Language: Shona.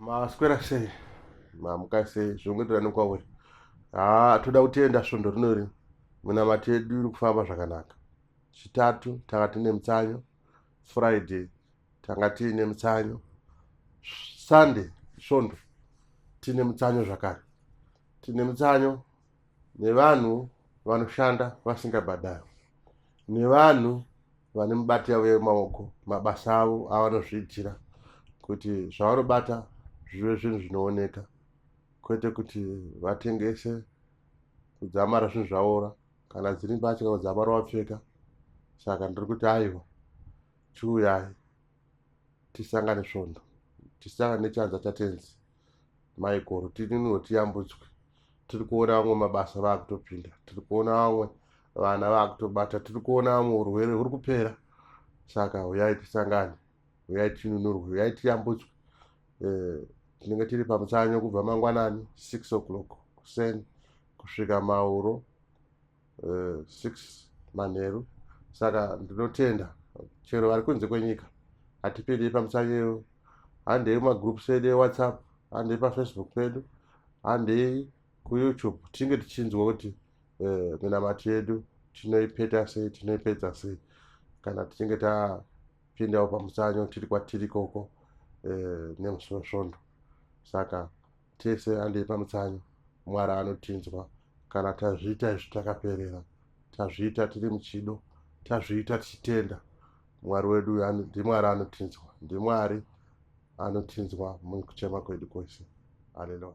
Maswera sei? Mamuka sei? Zvongotirani kwauri? Toda kutenda svondo rinori munamati yedu iri kufamba zvakanaka. Chitatu tanga tine mutsanyo, Friday tanga tiine mutsanyo, Sunday svondo tine mutsanyo zvakare. Tine mutsanyo nevanhu vanoshanda vasingabhadharwi, nevanhu vane mibati yavo yemaoko, mabasa avo avanozviitira kuti zvavanobata zvive zvinhu zvinooneka, kwete kuti vatengese kudzamara zvinhu zvaora kana dziri mbatya kudzamara wapfeka. Saka ndiri kuti aiwa, chiuyai tisangane svondo, tisangane nechanza chatenzi maikoro, tininiwo tiyambutswe. Tiri kuona vamwe mabasa vaakutopinda, tiri kuona vamwe vana vaakutobata, tiri kuona vamwe urwere huri kupera. Saka uyai tisangane, uyai tinunurwe, uyai tiyambutswe. Tinenge tiri pamutsanyo kubva mangwanani 6 o'clock kuseni kusvika mauro 6 manheru. Saka ndinotenda chero vari kunze kwenyika hatipindei pamutsanyo iyoyo. Handei mumagroups edu eWhatsApp, handei paFacebook pedu, handei kuYouTube, tinge tichinzwa kuti minamati yedu tinoipeta sei, tinoipedza sei kana tichinge tapindawo pamutsanyo tiri kwatiri ikoko nemusi wesvondo. Saka tese handei pamutsanyo, Mwari anotinzwa kana tazviita izvi takaperera, tazviita tiri muchido, tazviita tichitenda. Mwari wedu ndiMwari anotinzwa, ndiMwari anotinzwa mukuchema kwedu kwese. Haleluya.